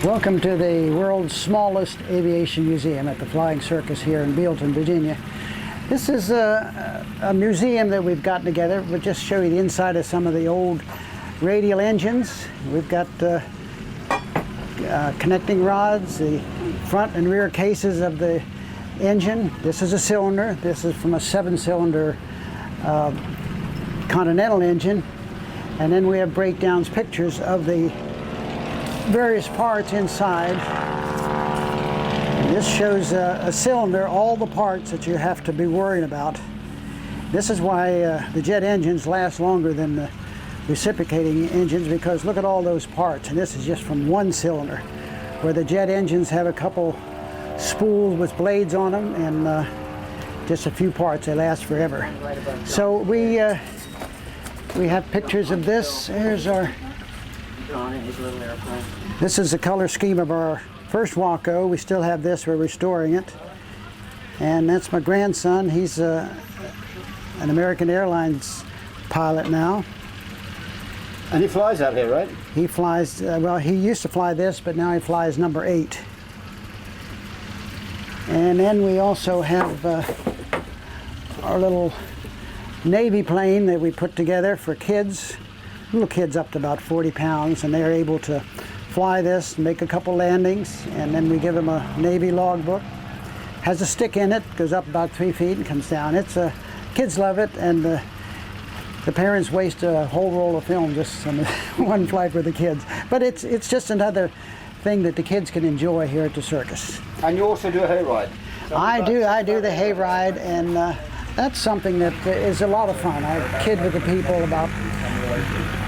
Welcome to the world's smallest aviation museum at the Flying Circus here in Bealton, Virginia. This is a museum that we've gotten together. We'll just show you the inside of some of the old radial engines. We've got connecting rods, the front and rear cases of the engine. This is a cylinder. This is from a 7-cylinder Continental engine. And then we have breakdowns, pictures of the various parts inside. And this shows a cylinder, all the parts that you have to be worrying about. This is why the jet engines last longer than the reciprocating engines, because look at all those parts, and this is just from one cylinder, where the jet engines have a couple spools with blades on them and just a few parts. They last forever. So we have pictures of this. Here's our. This is the color scheme of our first Waco. We still have this. We're restoring it. And that's my grandson. He's an American Airlines pilot now. And he flies out here, right? He flies, well, he used to fly this, but now he flies number 8. And then we also have our little Navy plane that we put together for kids. Little kids up to about 40 pounds, and they're able to fly this, make a couple landings, and then we give them a Navy logbook. Has a stick in it, goes up about 3 feet and comes down. It's kids love it, and the parents waste a whole roll of film just on one flight for the kids. But it's just another thing that the kids can enjoy here at the circus. And you also do a hayride? I do the hayride, and that's something that is a lot of fun. I kid with the people about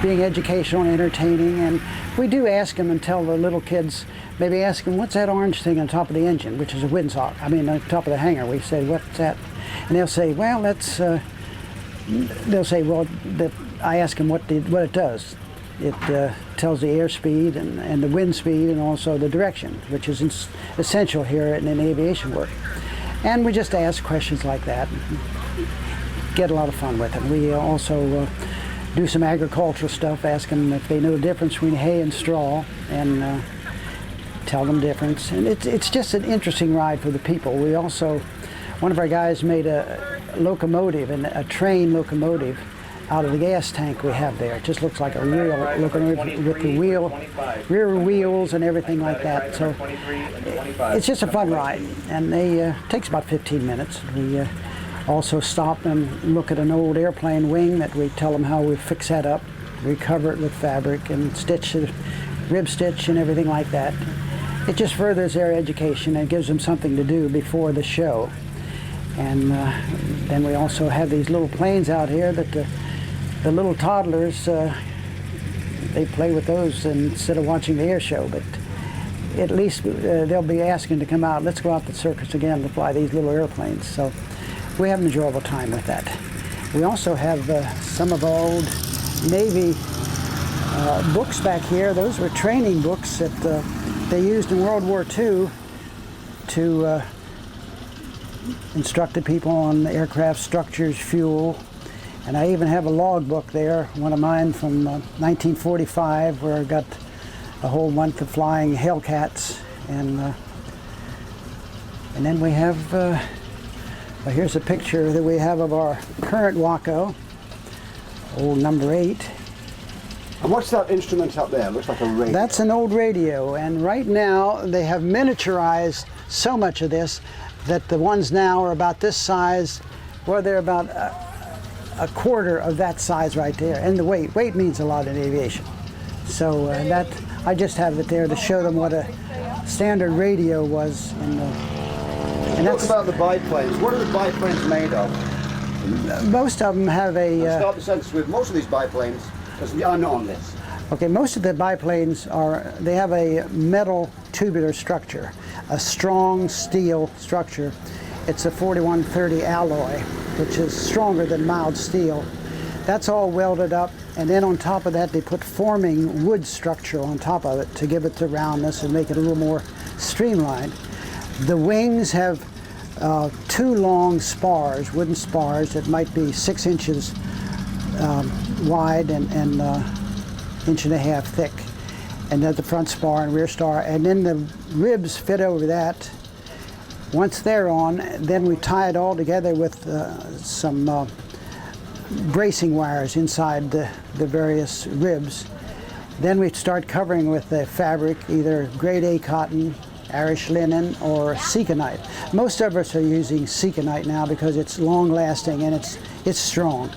being educational and entertaining, and we do ask them and tell the little kids, maybe ask them, what's that orange thing on top of the engine, which is a windsock, on top of the hangar. We say, what's that? And they'll say, well, that's, they'll say, well, I ask them what it does. It tells the airspeed and the wind speed and also the direction, which is essential here in aviation work. And we just ask questions like that, and get a lot of fun with it. We also do some agricultural stuff, ask them if they know the difference between hay and straw, and tell them the difference. And it's just an interesting ride for the people. We also, one of our guys made a locomotive, a train locomotive, out of the gas tank we have there. It just looks like a real locomotive with the rear wheels and everything like that. So it's just a fun ride, and it takes about 15 minutes. We also stop and look at an old airplane wing that we tell them how we fix that up, recover it with fabric and stitch it, rib stitch and everything like that. It just furthers their education and gives them something to do before the show. And then we also have these little planes out here that the little toddlers, they play with those instead of watching the air show, but at least they'll be asking to come out. Let's go out to the circus again to fly these little airplanes. So we have an enjoyable time with that. We also have some of our old Navy books back here. Those were training books that they used in World War II to instruct the people on aircraft structures, fuel. And I even have a log book there, one of mine from 1945, where I got a whole month of flying Hellcats. And then we have, well, here's a picture that we have of our current Waco, old number 8. And what's that instrument up there? It looks like a radio. That's an old radio, and right now they have miniaturized so much of this that the ones now are about this size, well, they're about a quarter of that size right there. And the weight means a lot in aviation. So that, I just have it there to show them what a standard radio was. And that's about the biplanes. What are the biplanes made of? Most of them have a... start the sentence with most of these biplanes, because we are not on this. Okay, most of the biplanes they have a metal tubular structure, a strong steel structure. It's a 4130 alloy, which is stronger than mild steel. That's all welded up, and then on top of that they put forming wood structure on top of it to give it the roundness and make it a little more streamlined. The wings have 2 long spars, wooden spars that might be 6 inches wide and 1.5 inches thick. and then the front spar and rear spar, and then the ribs fit over that. Once they're on, then we tie it all together with some bracing wires inside the various ribs. Then we start covering with the fabric, either grade A cotton, Irish linen, or Seconite. Most of us are using Seconite now because it's long lasting and it's strong.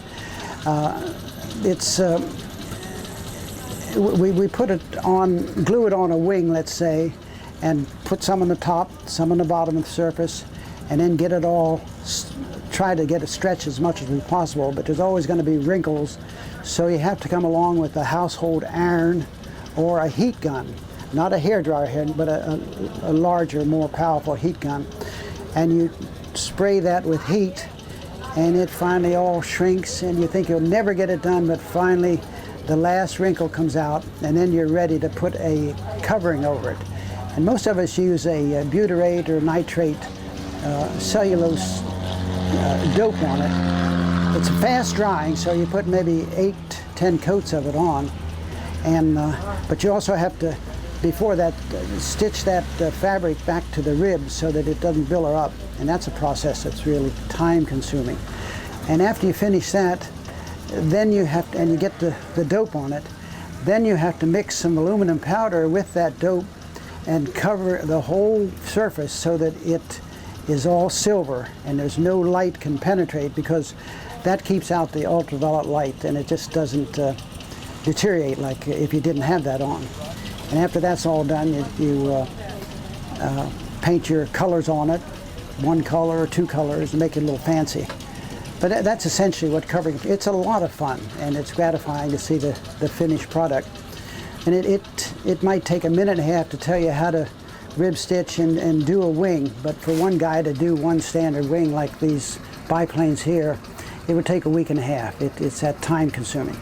We put it on, glue it on a wing, let's say, and put some on the top, some on the bottom of the surface, and then get it all, try to get it stretched as much as possible, but there's always going to be wrinkles, so you have to come along with a household iron or a heat gun. Not a hairdryer, but a larger, more powerful heat gun. And you spray that with heat, and it finally all shrinks, and you think you'll never get it done, but finally the last wrinkle comes out, and then you're ready to put a covering over it. And most of us use a butyrate or nitrate cellulose dope on it. It's fast drying, so you put maybe 8, 10 coats of it on, and but you also have to, before that, stitch that fabric back to the ribs so that it doesn't billow up, and that's a process that's really time consuming. And after you finish that, then you have to, and you get the dope on it, then you have to mix some aluminum powder with that dope and cover the whole surface so that it is all silver and there's no light can penetrate, because that keeps out the ultraviolet light and it just doesn't deteriorate like if you didn't have that on. And after that's all done, you paint your colors on it, one color or 2 colors, and make it a little fancy. But that's essentially what covering, it's a lot of fun, and it's gratifying to see the finished product. And it might take a minute and a half to tell you how to rib stitch and do a wing, but for one guy to do one standard wing like these biplanes here, it would take a week and a half. It's that time consuming.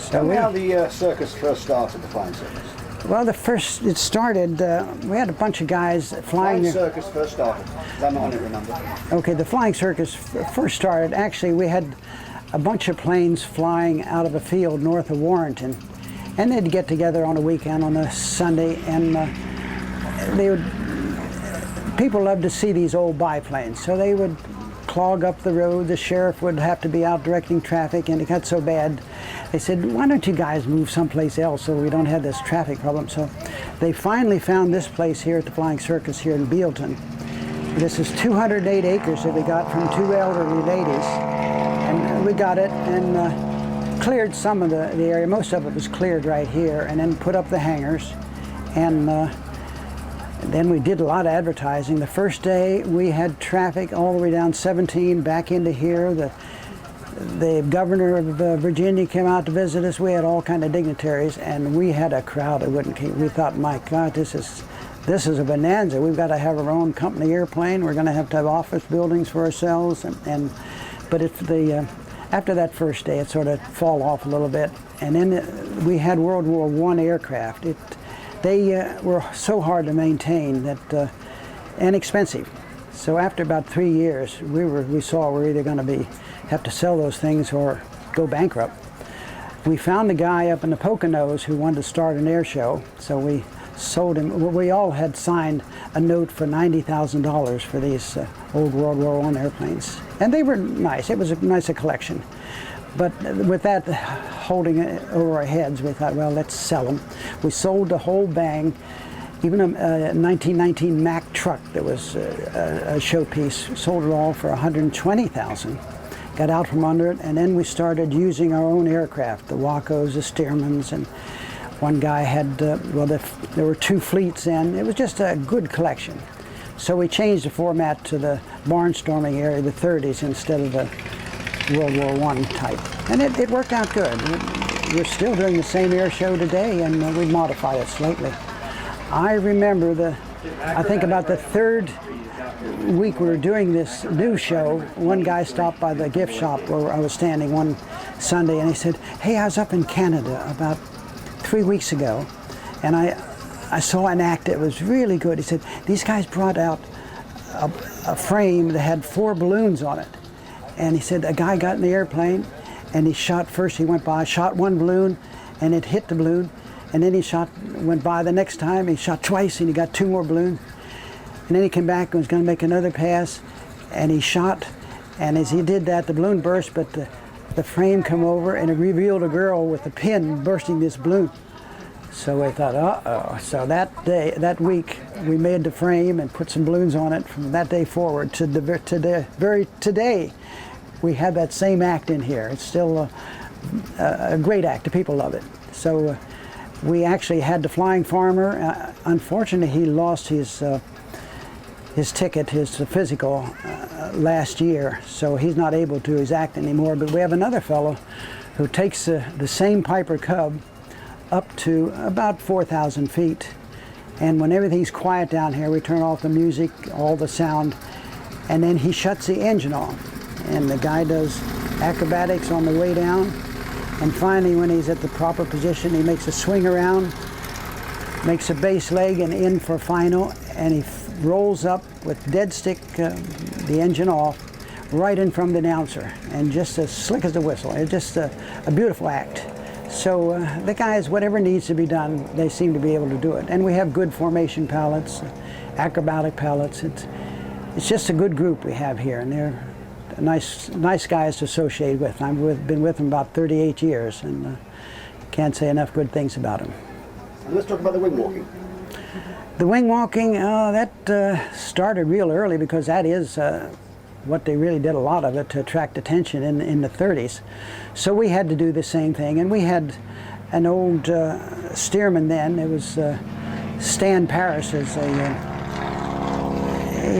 Tell me how the circus first started, the Flying Circus. Well, it started, we had a bunch of guys flying. Flying Circus first started. I'm on it, remember. Okay, the Flying Circus first started, actually we had a bunch of planes flying out of a field north of Warrenton, and they'd get together on a weekend, on a Sunday, and people loved to see these old biplanes, so they would clog up the road. The sheriff would have to be out directing traffic, and it got so bad, they said, why don't you guys move someplace else so we don't have this traffic problem? So they finally found this place here at the Flying Circus here in Bealton. This is 208 acres that we got from 2 elderly ladies, and we got it and cleared some of the area. Most of it was cleared right here, and then put up the hangars, and then we did a lot of advertising. The first day we had traffic all the way down 17 back into here. The governor of Virginia came out to visit us. We had all kind of dignitaries, and we had a crowd that wouldn't keep. We thought, my God, this is a bonanza. We've got to have our own company airplane. We're going to have office buildings for ourselves. But after that first day, it sort of fall off a little bit. And then we had World War I aircraft. They were so hard to maintain and expensive. So after about 3 years, we saw we're either going to have to sell those things or go bankrupt. We found a guy up in the Poconos who wanted to start an air show, so we sold him. We all had signed a note for $90,000 for these old World War I airplanes, and they were nice. It was a nice collection. But with that holding it over our heads, we thought, well, let's sell them. We sold the whole bang, even a 1919 Mack truck that was a showpiece, sold it all for $120,000. Got out from under it, and then we started using our own aircraft, the Wacos, the Stearmans, and one guy had, there were 2 fleets in. It was just a good collection. So we changed the format to the barnstorming area, the 30s, instead of the World War I type. And it worked out good. We're still doing the same air show today, and we modified it slightly. I remember I think about the 3rd week we were doing this new show, one guy stopped by the gift shop where I was standing one Sunday, and he said, hey, I was up in Canada about 3 weeks ago, and I saw an act that was really good. He said, these guys brought out a frame that had 4 balloons on it. And he said a guy got in the airplane and he shot, first he went by, shot one balloon, and it hit the balloon, And then he went by the next time, he shot twice and he got 2 more balloons. And then he came back and was going to make another pass, and he shot, and as he did that, the balloon burst, but the frame come over and it revealed a girl with a pin bursting this balloon. So we thought, uh-oh. So that week, we made the frame and put some balloons on it. From that day forward to the very today, we have that same act in here. It's still a great act. The people love it. So we actually had the Flying Farmer. Unfortunately, he lost his ticket, his physical, last year, so he's not able to do his act anymore. But we have another fellow who takes the same Piper Cub up to about 4,000 feet. And when everything's quiet down here, we turn off the music, all the sound, and then he shuts the engine off. And the guy does acrobatics on the way down. And finally, when he's at the proper position, he makes a swing around, makes a base leg and in for final, and he rolls up with dead stick, the engine off, right in from the announcer, and just as slick as a whistle. It's just a beautiful act. So the guys, whatever needs to be done, they seem to be able to do it. And we have good formation pilots, acrobatic pilots. It's just a good group we have here, and they're nice guys to associate with. I've been with them about 38 years, and can't say enough good things about them. And let's talk about the wing walking. The wing walking, that started real early, because that is what they really did a lot of it to attract attention in the 30s. So we had to do the same thing, and we had an old steerman then. It was Stan Parris. He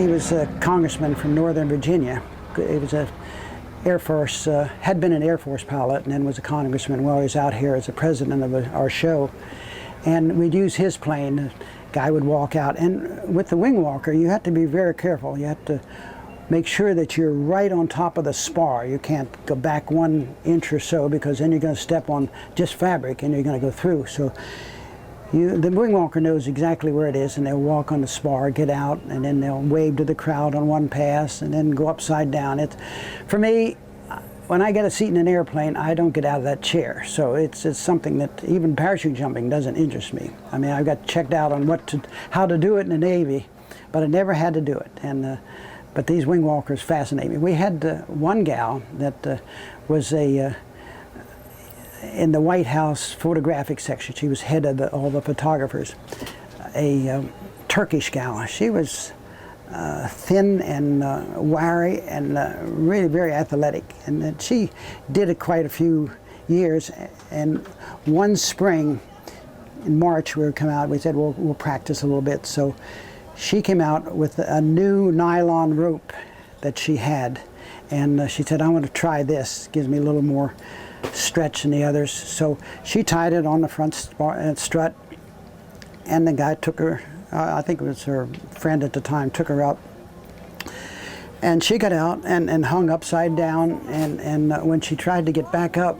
was a congressman from Northern Virginia. He was a Air Force, had been an Air Force pilot, and then was a congressman while he was out here as the president of our show. And we'd use his plane. The guy would walk out, and with the wing walker, you have to be very careful. You have to make sure that you're right on top of the spar. You can't go back 1 inch or so, because then you're going to step on just fabric and you're going to go through. So the wing walker knows exactly where it is, and they'll walk on the spar, get out, and then they'll wave to the crowd on one pass and then go upside down. For me, when I get a seat in an airplane, I don't get out of that chair. So it's something that even parachute jumping doesn't interest me. I mean, I got checked out on how to do it in the Navy, but I never had to do it. And but these wing walkers fascinate me. We had one gal that was in the White House photographic section. She was head of all the photographers. A Turkish gal. She was thin and wiry and really very athletic. And she did it quite a few years. And one spring in March, we would come out. We said, well, we'll practice a little bit. So she came out with a new nylon rope that she had, and she said, I want to try this. Gives me a little more stretch than the others. So she tied it on the front strut, and the guy took her, I think it was her friend at the time, took her out. And she got out and hung upside down, and when she tried to get back up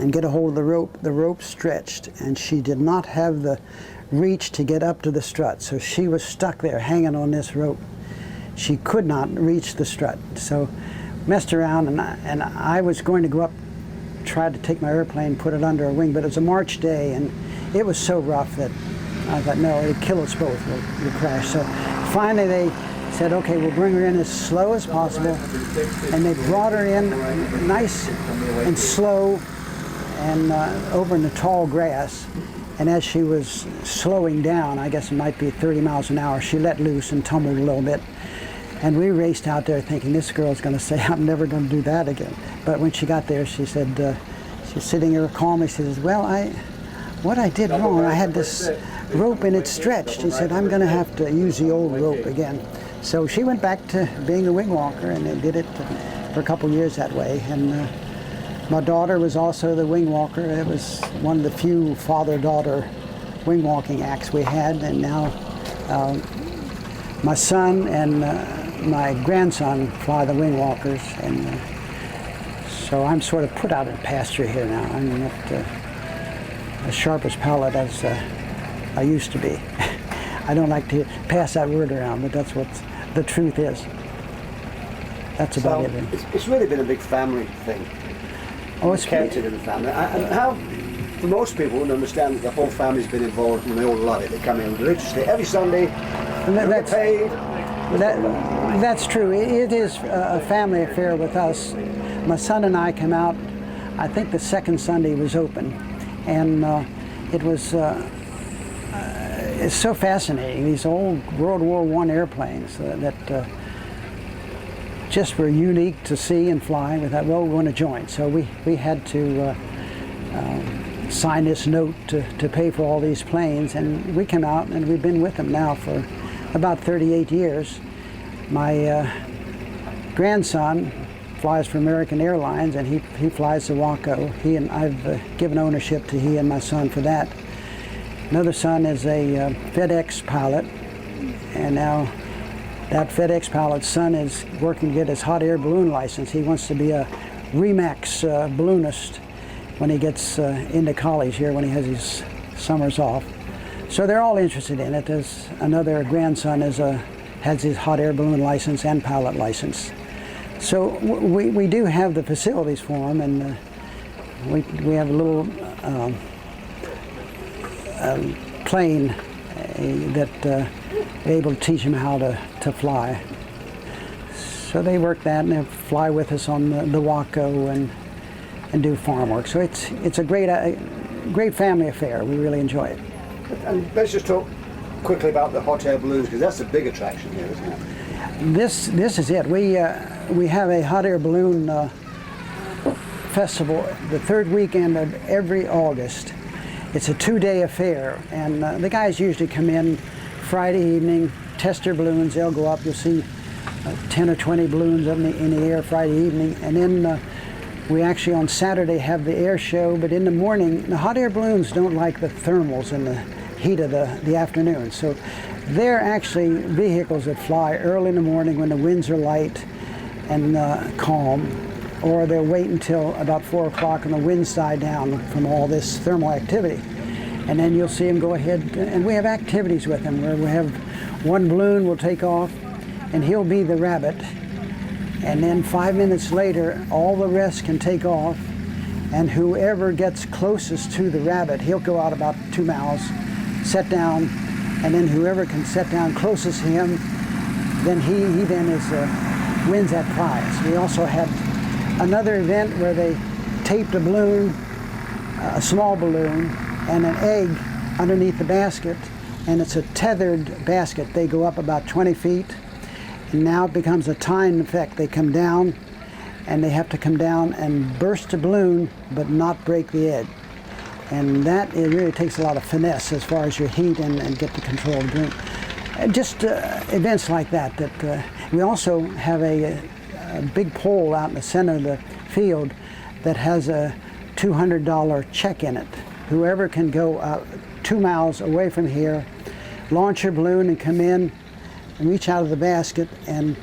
and get a hold of the rope stretched, and she did not have the reach to get up to the strut. So she was stuck there hanging on this rope. She could not reach the strut. So messed around, and I was going to go up, tried to take my airplane, put it under a wing, but it was a March day, and it was so rough that I thought, no, it'd kill us both, we'll crash. So finally they said, okay, we'll bring her in as slow as possible, and they brought her in nice and slow and over in the tall grass. And as she was slowing down, I guess it might be 30 miles an hour, she let loose and tumbled a little bit. And we raced out there thinking, this girl's going to say, I'm never going to do that again. But when she got there, she said, she's sitting there calmly, she says, well, what I did wrong, I had this rope and it stretched. She said, I'm going to have to use the old rope again. So she went back to being a wing walker, and they did it for a couple years that way. And my daughter was also the wing walker. It was one of the few father-daughter wing walking acts we had, and now my son and my grandson fly the wing walkers, and so I'm sort of put out in pasture here now. I'm not as sharp as pilot as I used to be. I don't like to pass that word around, but that's what the truth is. That's about it. It's really been a big family thing. Oh, it's counted in the family. And how for most people wouldn't understand that the whole family's been involved and they all love it. They come in religiously every Sunday, And they get paid. That's true. It is a family affair with us. My son and I come out, I think the second Sunday was open, and it was it's so fascinating. These old World War I airplanes that just were unique to see and fly. We thought, well, we're going to join. So we had to sign this note to pay for all these planes, and we came out and we've been with them now for about 38 years. My grandson flies for American Airlines, and he flies the Waco. I've given ownership to he and my son for that. Another son is a FedEx pilot, and now that FedEx pilot's son is working to get his hot air balloon license. He wants to be a Remax balloonist when he gets into college here, when he has his summers off. So they're all interested in it. There's another grandson has his hot air balloon license and pilot license. So we do have the facilities for them, and we have a little plane that we're able to teach them how to fly. So they work that, and they fly with us on the Waco and do farm work. So it's a great family affair. We really enjoy it. And let's just talk quickly about the hot air balloons, because that's the big attraction here, isn't it? This is it. We have a hot air balloon festival the third weekend of every August. It's a 2-day affair, and the guys usually come in Friday evening, test their balloons. They'll go up. You'll see 10 or 20 balloons up in the air Friday evening, and then we actually on Saturday have the air show. But in the morning, the hot air balloons don't like the thermals and the heat of the afternoon. So they're actually vehicles that fly early in the morning when the winds are light and calm, or they'll wait until about 4 o'clock and the winds die down from all this thermal activity. And then you'll see them go ahead, and we have activities with them where we have one balloon will take off and he'll be the rabbit, and then 5 minutes later all the rest can take off, and whoever gets closest to the rabbit, he'll go out about 2 miles, set down, and then whoever can set down closest to him, then he then wins that prize. We also had another event where they taped a balloon, a small balloon, and an egg underneath the basket, and it's a tethered basket. They go up about 20 feet, and now it becomes a time effect. They come down, and they have to come down and burst the balloon, but not break the egg. And that, it really takes a lot of finesse as far as your heat and get the control of the balloon. Just events like that. We also have a big pole out in the center of the field that has a $200 check in it. Whoever can go 2 miles away from here, launch your balloon and come in and reach out of the basket and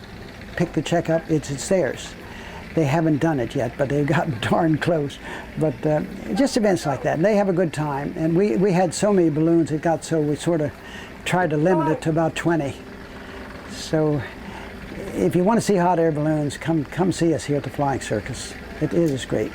pick the check up, it's theirs. They haven't done it yet, but they've gotten darn close. But just events like that, and they have a good time. And we had so many balloons, it got so we sort of tried to limit it to about 20. So if you want to see hot air balloons, come see us here at the Flying Circus. It is great.